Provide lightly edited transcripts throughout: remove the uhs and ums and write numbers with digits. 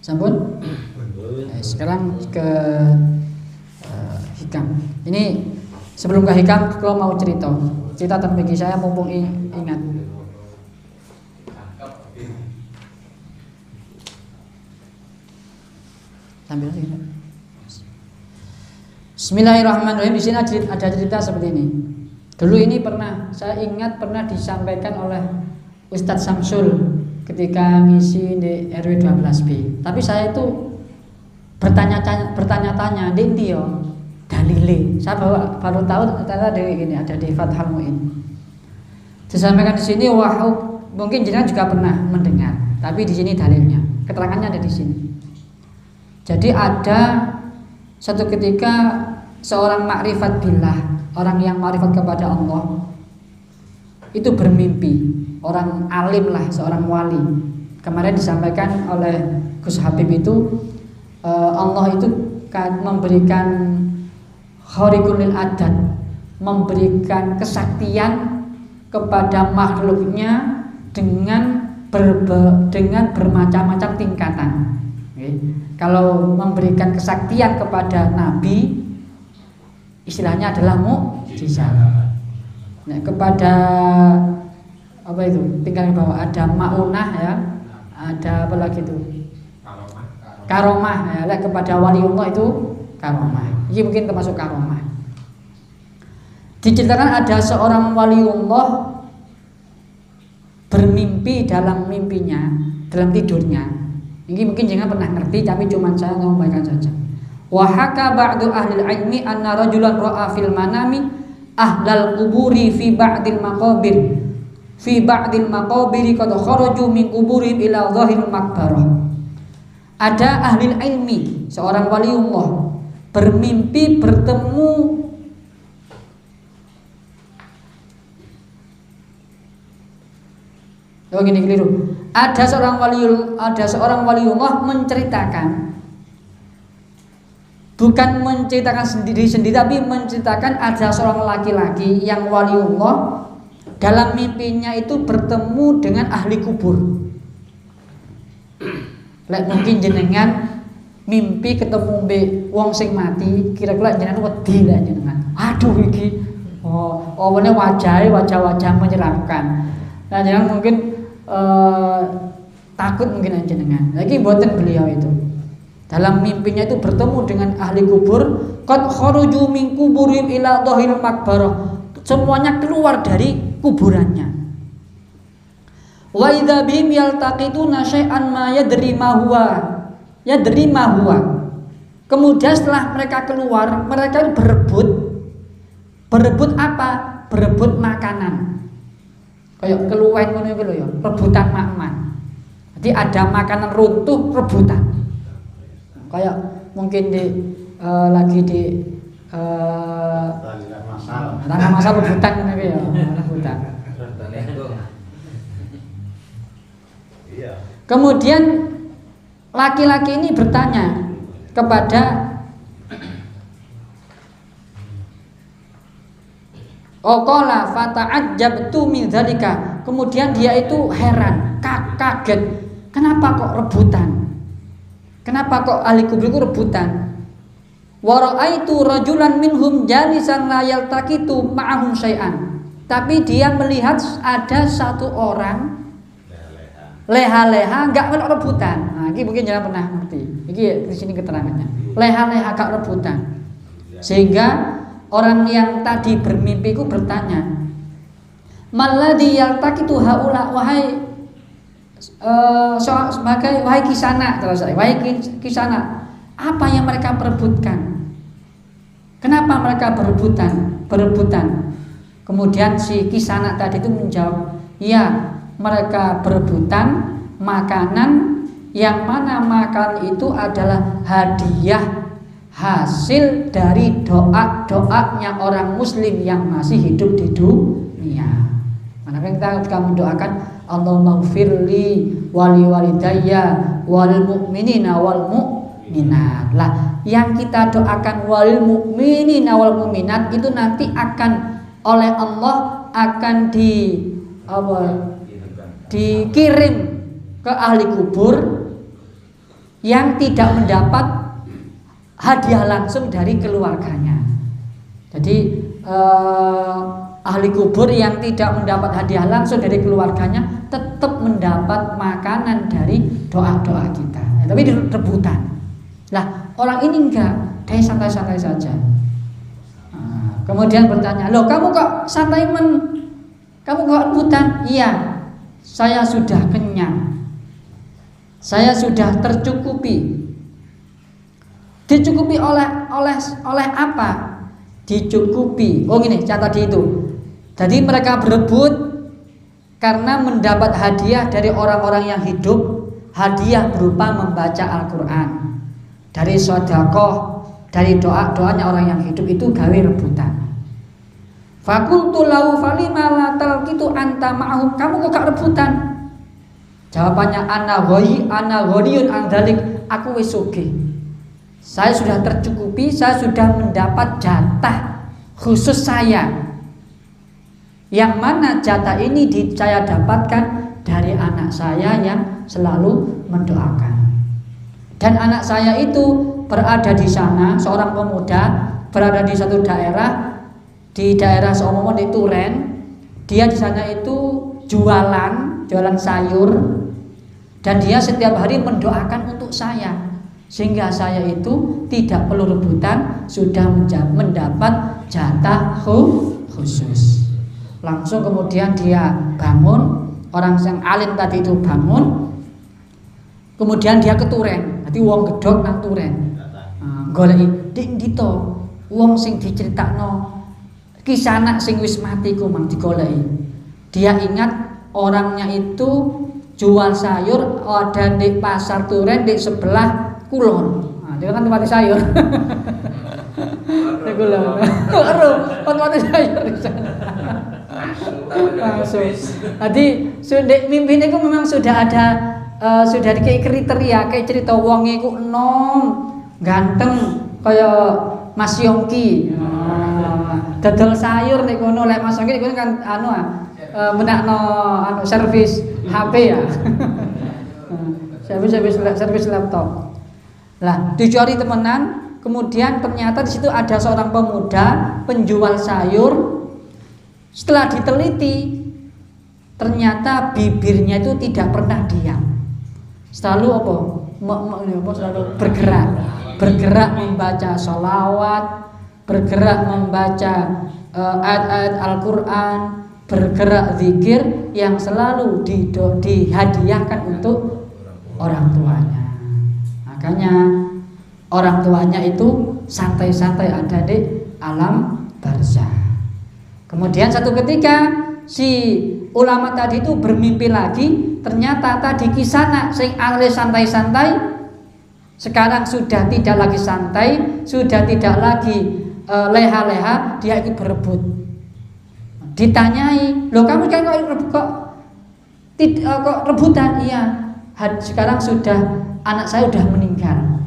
Sampun? Sekarang ke hikam. Ini sebelum ke hikam, kalau mau cerita tentang bagi saya mumpung ingat. Sambil ingat. Bismillahirrahmanirrahim. Di sini ada cerita seperti ini. Dulu ini saya ingat pernah disampaikan oleh Ustadz Samsul ketika ngisi di RW 12B. Tapi saya itu bertanya-tanya di India dalile. Saya baru tahu ternyata ada di Fathul Muin. Disampaikan di sini, mungkin jenengan juga pernah mendengar. Tapi di sini dalilnya, keterangannya ada di sini. Jadi ada satu ketika seorang makrifat billah, orang yang makrifat kepada Allah, itu bermimpi, orang alim lah, seorang wali. Kemarin disampaikan oleh Gus Habib itu Allah itu memberikan khariqul lil adat, memberikan kesaktian kepada makhluknya dengan bermacam-macam tingkatan. Okay. Kalau memberikan kesaktian kepada Nabi, istilahnya adalah mukjizat. Nah, kepada apa itu? Tinggal di bawah ada maunah ya, ada apa lagi itu? Karomah ya, kepada waliullah itu karomah. Ini mungkin termasuk karomah. Diceritakan ada seorang waliullah bermimpi dalam mimpinya, dalam tidurnya. Ini mungkin jangan pernah ngerti, tapi cuma saya ngomongkan saja. Wa haka ba'du ahli ilmi anna rajulan ra'a fil manami ahlal quburi fi ba'dil maqabir qad kharaju min quburihim ila zahiril maqbarah. Ada ahli ilmi, seorang waliullah bermimpi bertemu gini keliru. Ada seorang waliullah menceritakan, bukan menceritakan sendiri tapi menceritakan ada seorang laki-laki yang waliullah dalam mimpinya itu bertemu dengan ahli kubur. Mungkin jenengan mimpi ketemu wong sing mati, kira-kira jenengan wedi lah jenengan. Aduh iki wajah menyeramkan. Nah, jenengan mungkin takut mungkin jenengan. Lagi buatan beliau itu dalam mimpinya itu bertemu dengan ahli kubur, qad kharuju min kuburihim ila dhahiril maqbarah. Semuanya keluar dari kuburannya. Wa idza bihim yaltaqituna syai'an ma yadri ma huwa. Kemudian setelah mereka keluar, mereka berebut apa? Berebut makanan. Kayak keluwen ngono iki lho ya, rebutan makman. Jadi ada makanan runtuh rebutan. Kayak mungkin lagi di tanah masal rebutan ngono iki ya, rebutan. Kemudian laki-laki ini bertanya kepada Qala fata'ajjabtu min dzalika. Kemudian dia itu heran, kaget. Kenapa kok rebutan? Kenapa kok ahli kubur itu rebutan? Wa ra'aitu rajulan minhum jalisan la yaltaqitu ma'ahum syai'an. Tapi dia melihat ada satu orang leha-leha enggak melok rebutan. Nah, ini mungkin jangan pernah ngerti. Ini di sini keterangannya. Leha-leha enggak rebutan. Sehingga orang yang tadi bermimpi ku bertanya, "Malladzi yaltaqitu haula?" Wahai wahai kisana, terus wahai kisana, apa yang mereka perebutkan? Kenapa mereka berebutan? Kemudian si kisana tadi itu menjawab, "Ya, mereka berebutan makanan yang mana makan itu adalah hadiah hasil dari doa-doanya orang muslim yang masih hidup di dunia." Maka kita juga mendoakan Allahumma gfirli wali walidayya wal mu'minina wal mu'minat. Lah, yang kita doakan wal mu'minina wal mu'minat itu nanti akan oleh Allah akan dikirim ke ahli kubur yang tidak mendapat hadiah langsung dari keluarganya. Jadi ahli kubur yang tidak mendapat hadiah langsung dari keluarganya tetap mendapat makanan dari doa-doa kita. Tapi rebutan. Lah orang ini enggak, dia santai-santai saja. Kemudian bertanya, loh kamu kok santai kamu kok rebutan? Iya, saya sudah kenyang, saya sudah tercukupi. Dicukupi oleh apa? Dicukupi. Oh gini, catat itu. Jadi mereka berebut karena mendapat hadiah dari orang-orang yang hidup, hadiah berupa membaca Al-Quran, dari sedekah, dari doa-doanya orang yang hidup itu gawe rebutan. Fakultu lahu falima la talqitu anta ma'hum. Kamu kok gak rebutan? Jawabannya ana ghaniyun an dzalik. Aku wis sugih. Saya sudah tercukupi, saya sudah mendapat jatah khusus saya. Yang mana jatah ini saya dapatkan dari anak saya yang selalu mendoakan. Dan anak saya itu berada di sana, seorang pemuda berada di satu daerah, di daerah seumpama di Turen. Dia di sana itu jualan sayur, dan dia setiap hari mendoakan untuk saya, sehingga saya itu tidak perlu rebutan, sudah mendapat jatah khusus. Langsung kemudian dia bangun, orang yang alim tadi itu bangun, kemudian dia ke Turen. Jadi wong gedhog nang Turen. Goleki ding dito wong sing diceritakno kisah anak sing wis mati ku mang digoleki. Dia ingat orangnya itu jual sayur ada di pasar Turen di sebelah kulon. Nah, dia kan tempat sayur. Di kulon. Tempat sayur di sana. Langsung. Jadi sudah mimpi itu memang sudah ada sudah kayak kriteria, kayak cerita wonge ku enom, ganteng kaya Mas Yongki. Dodol sayur nek kono lek Mas Yongki kono kan menakno servis HP ya. servis laptop. Lah dicari temenan, kemudian ternyata di situ ada seorang pemuda penjual sayur. Setelah diteliti, ternyata bibirnya itu tidak pernah diam. Selalu selalu bergerak membaca sholawat, bergerak membaca ayat-ayat Al-Quran, bergerak zikir yang selalu dihadiahkan untuk orang tuanya. Makanya orang tuanya itu santai-santai ada di alam barzah. Kemudian satu ketika si ulama tadi itu bermimpi lagi, ternyata tadi kisana sing awalnya santai-santai sekarang sudah tidak lagi santai, sudah tidak lagi leha-leha, dia ikut berebut. Ditanyai, loh kamu kan kok rebutan? Iya, sekarang sudah anak saya sudah meninggal,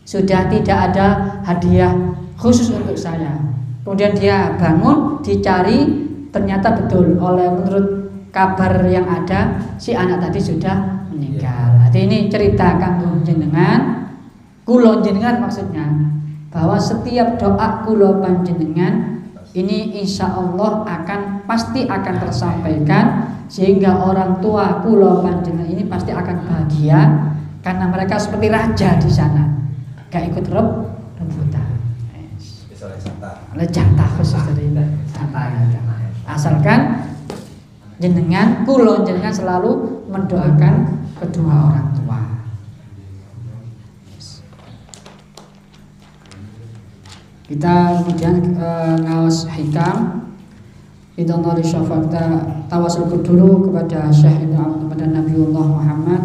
sudah tidak ada hadiah khusus untuk saya. Kemudian dia bangun, dicari, ternyata betul menurut kabar yang ada si anak tadi sudah meninggal. Jadi ini cerita kanggo jenengan, kula jenengan maksudnya, bahwa setiap doa kula panjenengan ini insya Allah pasti akan tersampaikan, sehingga orang tua kula panjenengan ini pasti akan bahagia karena mereka seperti raja di sana, gak ikut rebutan. Jatah khusus dari asalkan kula jenengan selalu mendoakan kedua orang tua. Kita kemudian ngawas hikam. Kita nari syafaqta tawasul dulu kepada Syekh Ibnu kepada Nabiullah Muhammad,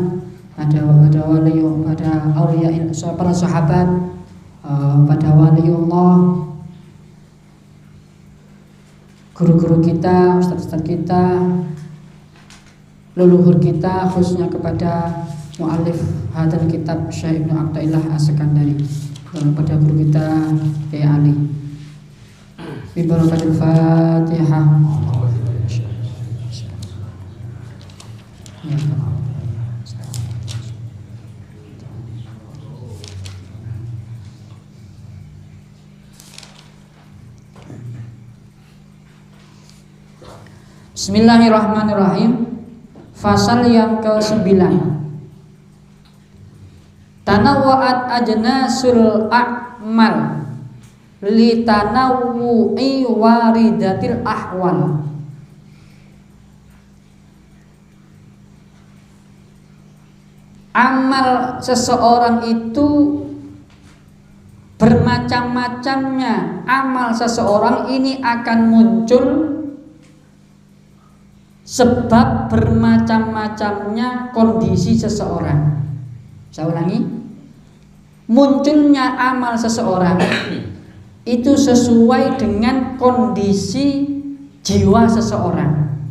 pada wali, pada auliya, para sahabat, pada waliullah, guru-guru kita, ustaz-ustaz kita, leluhur kita, khususnya kepada mu'alif hadal kitab Syekh Ibnu Athaillah As-Sekandari, kepada guru kita Kiai Ali. Bi barakatil Fatihah. Bismillahirrahmanirrahim. Fasal yang ke-9. Tanawwa'at ajnasul a'mal li tanawwu'i waridatil ahwal. Amal seseorang itu bermacam-macamnya. Amal seseorang ini akan muncul sebab bermacam-macamnya kondisi seseorang. Saya ulangi, munculnya amal seseorang itu sesuai dengan kondisi jiwa seseorang.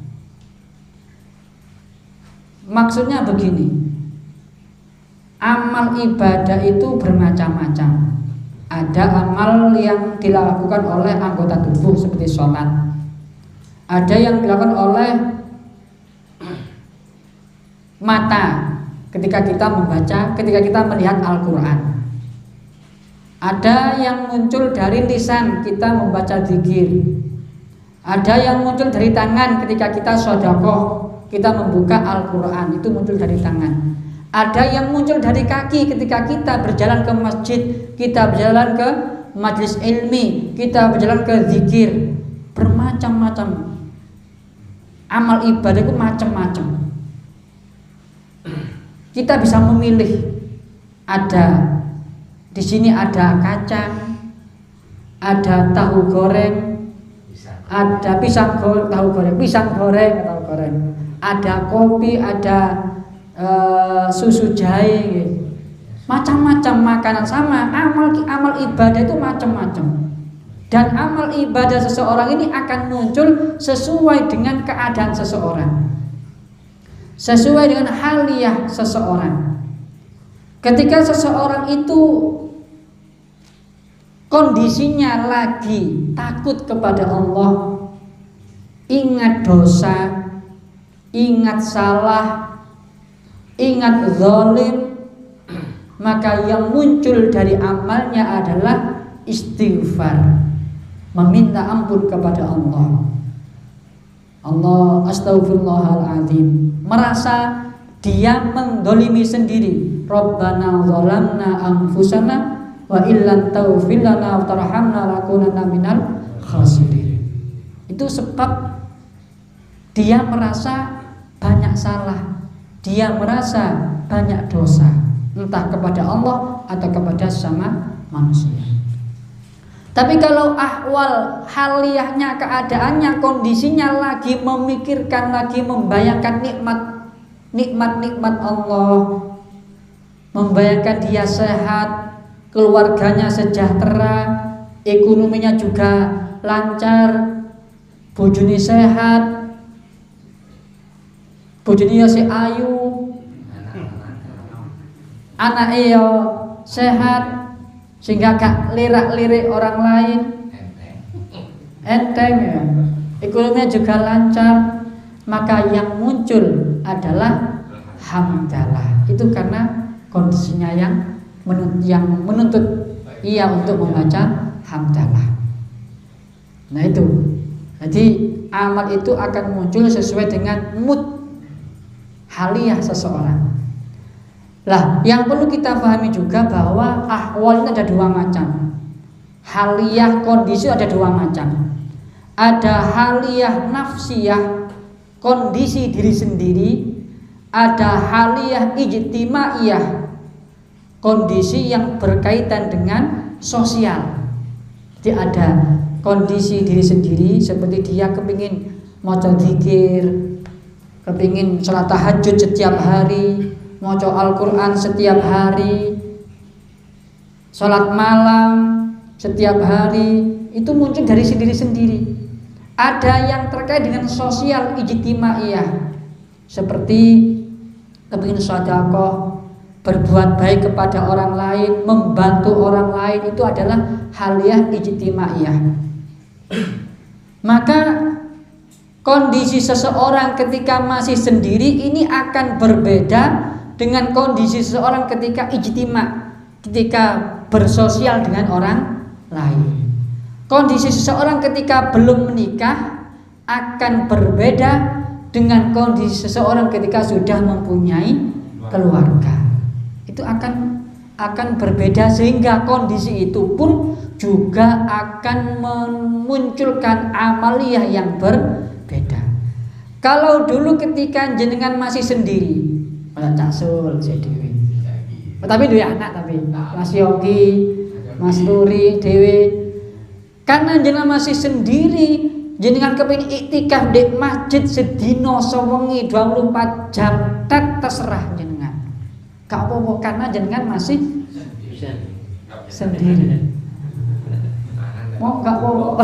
Maksudnya begini, amal ibadah itu bermacam-macam. Ada amal yang dilakukan oleh anggota tubuh seperti sholat. Ada yang dilakukan oleh mata ketika kita membaca, ketika kita melihat Al-Quran. Ada yang muncul dari lisan kita membaca zikir. Ada yang muncul dari tangan ketika kita sedekah, kita membuka Al-Quran, itu muncul dari tangan. Ada yang muncul dari kaki ketika kita berjalan ke masjid, kita berjalan ke majlis ilmi, kita berjalan ke zikir. Bermacam-macam. Amal ibadah itu macam-macam. Kita bisa memilih. Ada di sini ada kacang, ada tahu goreng, ada pisang goreng, tahu goreng, pisang goreng, tahu goreng. Ada kopi, ada susu jahe, macam-macam makanan. Sama amal ibadah itu macam-macam. Dan amal ibadah seseorang ini akan muncul sesuai dengan keadaan seseorang, sesuai dengan haliyah seseorang. Ketika seseorang itu kondisinya lagi takut kepada Allah, ingat dosa, ingat salah, ingat zalim, maka yang muncul dari amalnya adalah istighfar, meminta ampun kepada Allah. Allah astaghfirullahaladzim, merasa dia mendolimi sendiri. Rabbana zalamna anfusana wa illam taghfir lana wa tarhamna lakunanna minal khasirin. Itu sebab dia merasa banyak salah, dia merasa banyak dosa, entah kepada Allah atau kepada sama manusia. Tapi kalau ahwal haliyahnya, keadaannya, kondisinya lagi memikirkan, lagi membayangkan nikmat Allah, membayangkan dia sehat, keluarganya sejahtera, ekonominya juga lancar, bojone sehat, bojone ya si ayu, anaknya ya sehat, sehingga gak lirak-lirik orang lain, enteng ya, ekonominya juga lancar, maka yang muncul adalah hamdalah. Itu karena kondisinya yang menuntut ia untuk membaca hamdalah. Nah itu, jadi amal itu akan muncul sesuai dengan mood haliyah seseorang. Lah, yang perlu kita pahami juga bahwa ahwal ini ada dua macam. Haliyah kondisi ada dua macam. Ada haliyah nafsiyah, kondisi diri sendiri. Ada haliyah ijtimaiyah, kondisi yang berkaitan dengan sosial. Jadi ada kondisi diri sendiri, seperti dia kepingin maca zikir, kepingin salat tahajud setiap hari, maca Al-Quran setiap hari, sholat malam setiap hari, itu muncul dari diri sendiri. Ada yang terkait dengan sosial ijtimaiyah, seperti kepingin sedekah, berbuat baik kepada orang lain, membantu orang lain, itu adalah haliyah ijtimaiyah. Maka kondisi seseorang ketika masih sendiri ini akan berbeda dengan kondisi seseorang ketika ijtima, ketika bersosial dengan orang lain. Kondisi seseorang ketika belum menikah akan berbeda dengan kondisi seseorang ketika sudah mempunyai keluarga. Itu akan berbeda, sehingga kondisi itu pun juga akan memunculkan amaliyah yang berbeda. Kalau dulu ketika jenengan masih sendiri, Cak Sul dewe. Tapi dua anak, tapi Mas Yogi, Mas Nuri dewe. Karena jenengan masih sendiri, jenengan kepengin iktikaf di masjid sedina sewengi 24 jam, terserah jenengan. Gak apa-apa karena jenengan masih sendiri. Mau gak mau.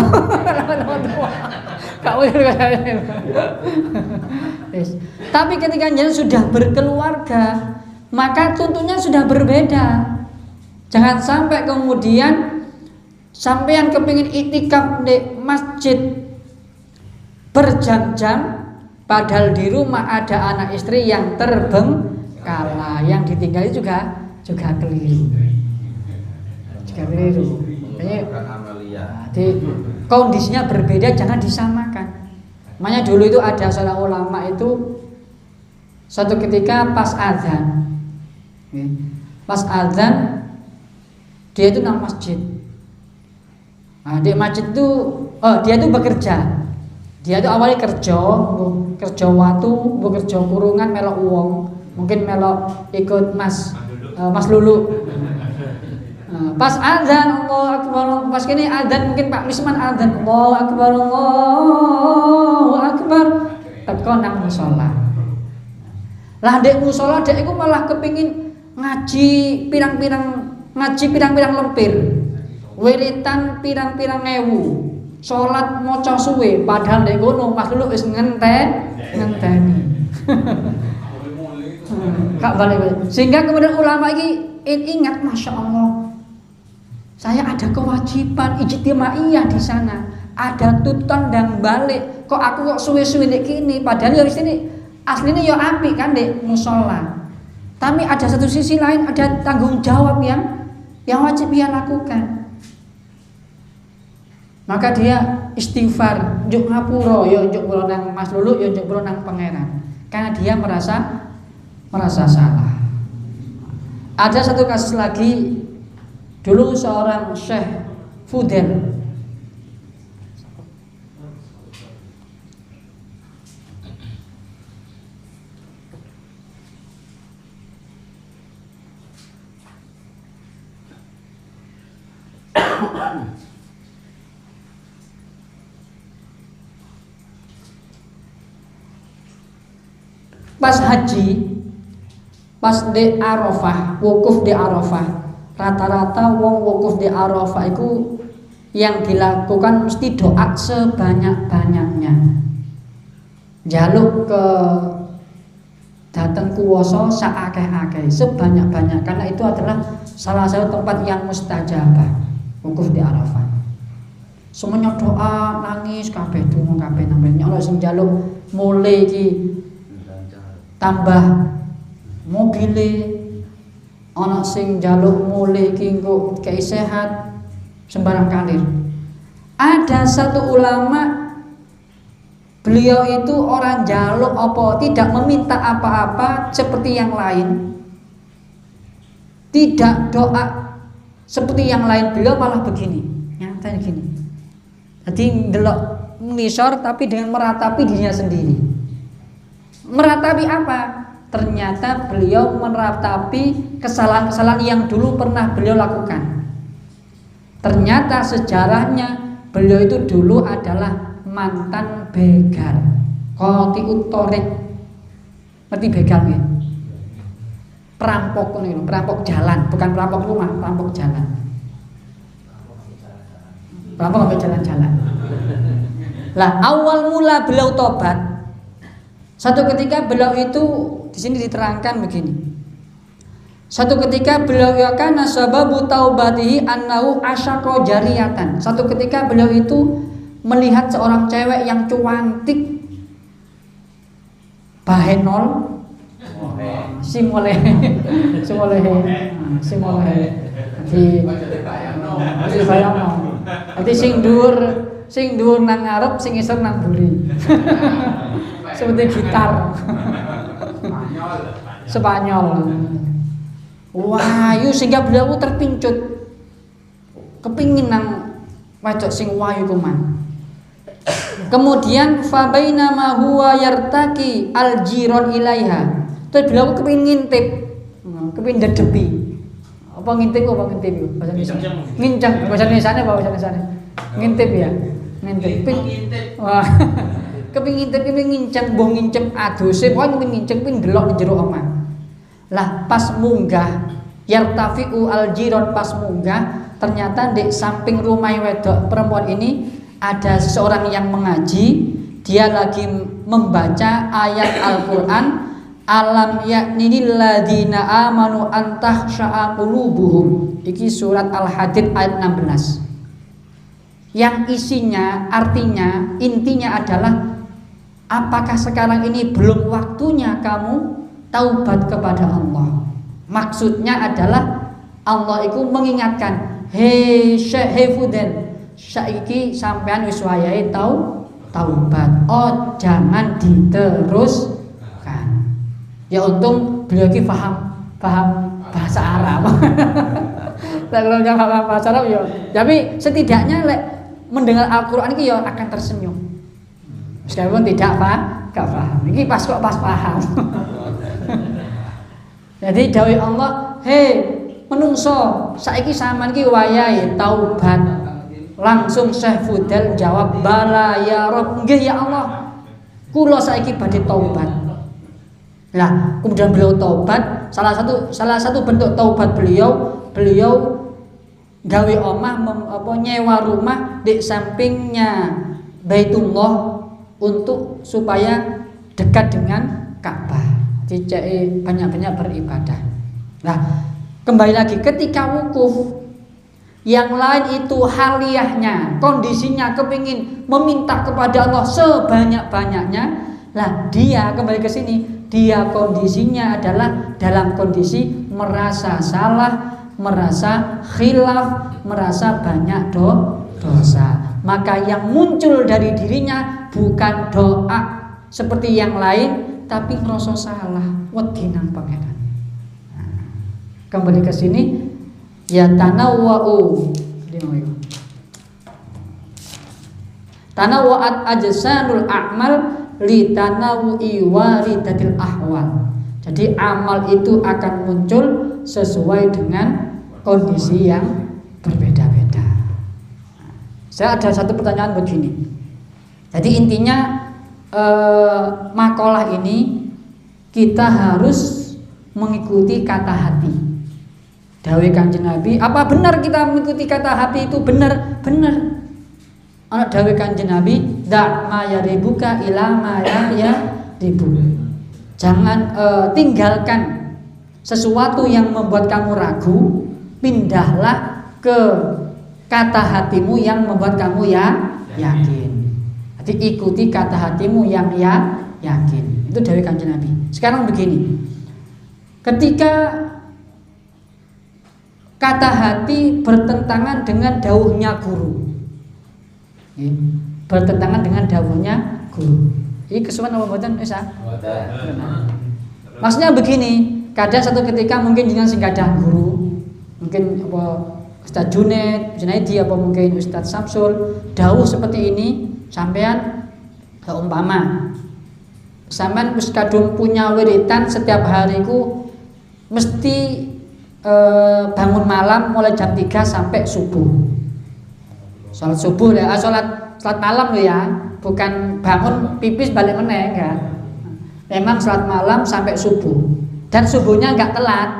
Tapi ketika jenengan sudah berkeluarga, maka tuntunya sudah berbeda. Jangan sampai kemudian sampean kepingin iktikaf di masjid berjam-jam, padahal di rumah ada anak istri yang terbengkalai, yang ditinggali juga keliru. Jadi kondisinya berbeda, jangan disamakan. Makanya dulu itu ada seorang ulama itu suatu ketika pas azan dia itu nang masjid. Nah, di masjid itu dia itu bekerja. Dia itu awalnya kerja waktu, bekerja kurungan melok uang, mungkin melok ikut Mas Lulu. Pas azan Allahu Akbar, pas kini azan mungkin Pak Misman azan Allahu Akbar, teko nang musala. Lah ndek musala dek iku malah kepingin ngaji pirang-pirang lempir. Wiritan pirang-pirang ewu. Salat maca suwe, padahal ndek kono Mas Lulu wis ngenteni. Kak balik. Sehingga kemudian ulama ini ingat, Masya Allah, saya ada kewajiban ijtimaiyah di sana, ada tuton dan balik. Kok aku kok suwe-suwe ndek kini, padahal ya wis ini aslinya ya apik kan ndek musala. Tapi ada satu sisi lain, ada tanggung jawab yang wajib dia lakukan. Maka dia istighfar, njuk ngapura, ya njuk kula nang Mas Lulu, ya njuk kula nang pangeran. Karena dia merasa salah. Ada satu kasus lagi, dulu seorang Syekh Fudel pas haji, pas di Arafah, wukuf di Arafah, rata-rata wong wukuf di Arafah itu yang dilakukan mesti doa sebanyak-banyaknya, jaluk ke datang kuwasa saakeh-akeh sebanyak-banyak, karena itu adalah salah satu tempat yang mustajabah, wukuf di Arafah. Semuanya doa, nangis kabeh, donga kabeh namanya Allah sing jaluk mulai iki tambah mobile, ana sing njaluk mulih iki engko kei sehat sembarang kalir. Ada satu ulama, beliau itu orang njaluk apa, tidak meminta apa-apa seperti yang lain, tidak doa seperti yang lain, beliau malah begini, nyatanya gini. Jadi ndelok ngisor tapi dengan meratapi dirinya sendiri. Meratapi apa? Ternyata beliau meratapi kesalahan-kesalahan yang dulu pernah beliau lakukan. Ternyata sejarahnya beliau itu dulu adalah mantan begal, qati'ut thariq. Ngerti begal ya? Perampok jalan, bukan perampok rumah, perampok jalan. Perampok sampai jalan-jalan. Lah awal mula beliau tobat. Satu ketika beliau itu di sini diterangkan begini. Satu ketika beliau kana sababu taubatihi annahu asyaqa jariyatan. Satu ketika beliau itu melihat seorang cewek yang cantik, bahenol, simole. Di bayangno. Nanti sing dhuwur sing dhuwur nang ngarep, sing isor nang mburi. Seperti gitar. Spanyol. Wahyu sehingga beliau terpincut. Kepingin nang wedok sing wahyu kuman. Kemudian fa bainama huwa yartaki aljiron ilaiha. Terus beliau kepingin ngintip. Kepingin dedepi. Apa ngintip apa ngintip itu? Bahasa Indonesia. Ngincang bahasa Indonesia apa bahasa Indonesia? Ngintip ya. Ngintip. Wah. Kepingin ngintip kepingin ngincang mbah ngincep adose, pokoke kepingin ngincep ping delok ning jero omah. Lah pas munggah yartafiu aljiron pas munggah ternyata di samping rumah wedok perempuan ini ada seseorang yang mengaji, dia lagi membaca ayat Al-Qur'an, alam yaknil ladzina amanu antahsha'a qulubuhum. Iki surat Al-Hadid ayat 16. Yang isinya artinya intinya adalah apakah sekarang ini belum waktunya kamu taubat kepada Allah? Maksudnya adalah Allah itu mengingatkan, hei Syekh Haifuddin, saiki sampean wis wayahe taubat. Oh, jangan diteruskan. Ya untung beliau ki paham bahasa Arab. Kalau nggak paham bahasa Arab ya, tapi setidaknya lek mendengar Al-Qur'an iki ya akan tersenyum. Meskipun tidak paham. Iki pas paham. Jadi dawuh Allah, hei menungso, saiki sampean ki wayahe taubat. Langsung Syekh Fudail jawab, bala ya Rabb, nggih ya Allah, kula saiki badhe taubat. Lah, kemudian beliau taubat. Salah satu bentuk taubat beliau gawe omah nyewa rumah di sampingnya Baitullah untuk supaya dekat dengan Ka'bah. Dicek banyak-banyak beribadah. Nah, kembali lagi ketika wukuf, yang lain itu haliyahnya, kondisinya kepingin meminta kepada Allah sebanyak-banyaknya. Lah dia kembali ke sini, dia kondisinya adalah dalam kondisi merasa salah, merasa khilaf, merasa banyak dosa. Maka yang muncul dari dirinya bukan doa seperti yang lain, tapi rasa salah, wedi nang pangeran. Kembali ke sini, ya tanawwa'u tanawwa'at ajsanul a'mal li tanawwu'i waridatil ahwal. Jadi amal itu akan muncul sesuai dengan kondisi yang berbeda-beda. Saya ada satu pertanyaan begini. Jadi intinya makalah ini kita harus mengikuti kata hati. Dawuh Kanjeng Nabi, apa benar kita mengikuti kata hati itu? Benar. Ana dawuh Kanjeng Nabi, da ma yaribuka ila ma yaribu. Jangan tinggalkan sesuatu yang membuat kamu ragu, pindahlah ke kata hatimu yang membuat kamu yakin. Jadi ikuti kata hatimu yang yakin. Itu dawuh Kanjeng Nabi. Sekarang begini. Ketika kata hati bertentangan dengan dawuhnya guru, bertentangan dengan dawuhnya guru. Ini kesuwen apa mboten Isa? Maksudnya begini, kadang satu ketika mungkin jenengan sing gadah guru, mungkin apa Ustaz Junaidi apa mungkin Ustaz Samsul dawuh seperti ini, sampean umpama sampean wis kadung punya wiritan setiap hariku mesti bangun malam mulai jam 3 sampai subuh. Salat subuh ya, salat malam lo ya, bukan bangun pipis balik meneh enggak. Memang salat malam sampai subuh. Dan subuhnya enggak telat.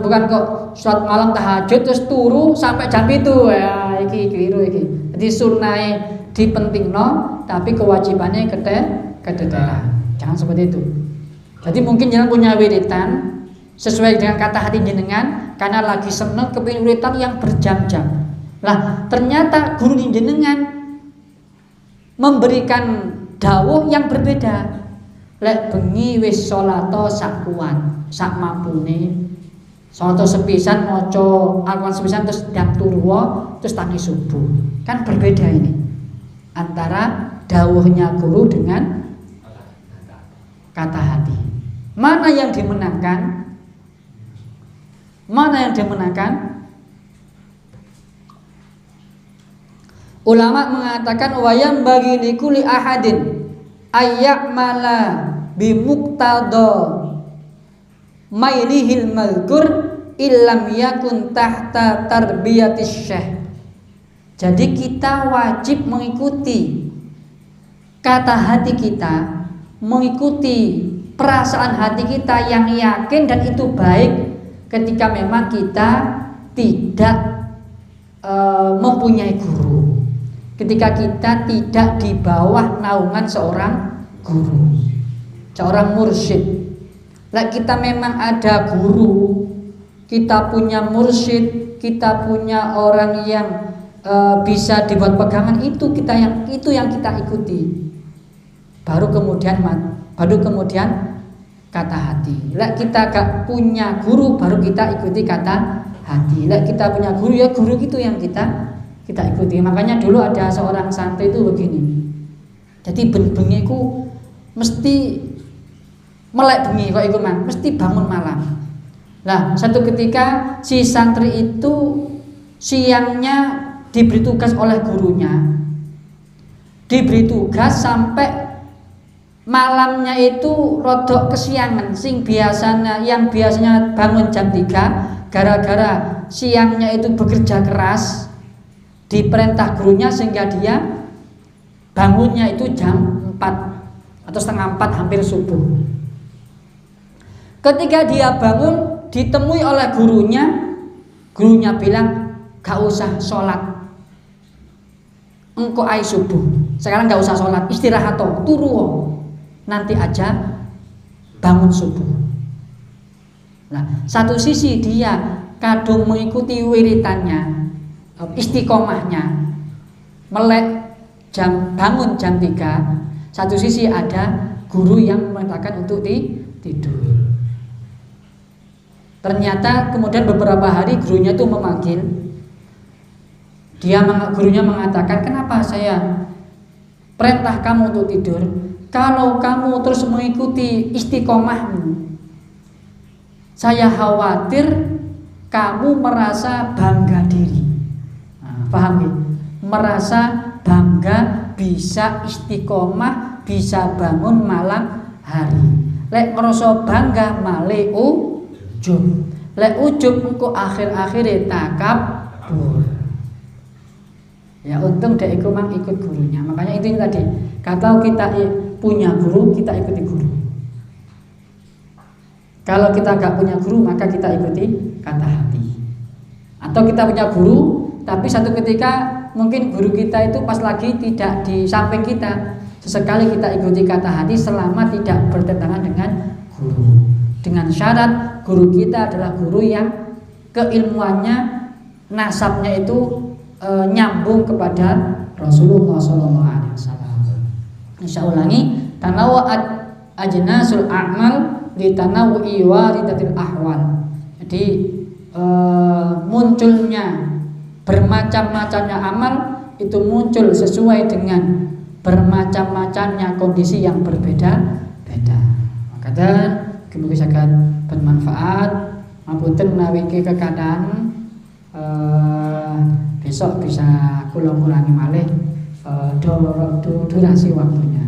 Bukan kok salat malam tahajud terus turu sampai jam itu. Ya, iki keliru iki. Jadi sunnahe dipentingno tapi kewajibannya keteteran. Jangan seperti itu. Jadi mungkin jangan punya wiritan sesuai dengan kata hati jenengan karena lagi seneng kepingin wiritan yang berjam-jam. Lah ternyata guru jenengan memberikan dawuh yang berbeda. Lek bengi wis salato sak kuat, sak mampune. Soto sepisan maca Al-Qur'an sepisan terus ndang turu terus tangi subuh. Kan berbeda ini antara dawuhnya guru dengan kata hati. Mana yang dimenangkan? Mana yang dimenangkan? Ulama mengatakan wayam bagi likuli ahadin ayyamala bimuqtada mailihil mazkur illam yakun tahta tarbiyatis syekh. Jadi kita wajib mengikuti kata hati kita, mengikuti perasaan hati kita yang yakin dan itu baik ketika memang kita tidak mempunyai guru, ketika kita tidak di bawah naungan seorang guru, seorang mursyid. Lah kita memang ada guru, kita punya mursyid, kita punya orang yang bisa dibuat pegangan, itu yang kita ikuti. Baru kemudian kata hati. Lah kita gak punya guru, baru kita ikuti kata hati. Lah kita punya guru, ya guru itu yang kita ikuti. Makanya dulu ada seorang santri itu begini. Jadi bengi ku mesti melek bengi kok iku man, mesti bangun malam. Lah satu ketika si santri itu siangnya diberi tugas oleh gurunya, diberi tugas sampai malamnya itu rodok kesiangan. Yang biasanya bangun jam 3, gara-gara siangnya itu bekerja keras diperintah gurunya sehingga dia bangunnya itu jam 4 atau setengah 4 hampir subuh. Ketika dia bangun ditemui oleh gurunya bilang gak usah sholat, engko ai subuh, sekarang gak usah sholat, istirahat turu nanti aja bangun subuh. Nah satu sisi dia kadung mengikuti wiritannya, istiqomahnya melek bangun jam 3. Satu sisi ada guru yang mengatakan untuk tidur. Ternyata kemudian beberapa hari gurunya itu memanggil. Gurunya mengatakan, kenapa saya perintah kamu untuk tidur? Kalau kamu terus mengikuti istiqomahmu, saya khawatir kamu merasa bangga diri. Paham ya? Merasa bangga bisa istiqomah, bisa bangun malam hari. Lek ngerasa bangga male ujub. Lek ujub engko akhir-akhire takabur. Ya untung dek iku mang ikut gurunya. Makanya itu tadi, kalau kita punya guru, kita ikuti guru. Kalau kita gak punya guru, maka kita ikuti kata hati. Atau kita punya guru, tapi satu ketika mungkin guru kita itu pas lagi tidak di samping kita, sesekali kita ikuti kata hati selama tidak bertentangan dengan guru. Dengan syarat guru kita adalah guru yang keilmuannya, nasabnya itu nyambung kepada Rasulullah SAW. Insya ulangi, tanawwa'at ajnasul a'mal li tanawwu'i waridatil ahwal. Jadi munculnya bermacam-macamnya amal itu muncul sesuai dengan bermacam-macamnya kondisi yang berbeda-beda. Maka dan mugi saged bermanfaat. Ngapunten menawi kekadang besok bisa kula kurangi malih durasi waktunya.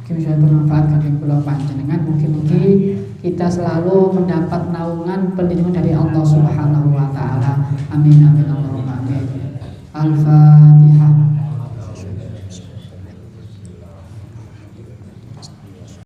Mungkin bisa bermanfaat kangge kula panjenengan. Mugi-mugi kita selalu mendapat naungan perlindungan dari Allah Subhanahu wa taala. Amin amin Allahumma amin. Alfa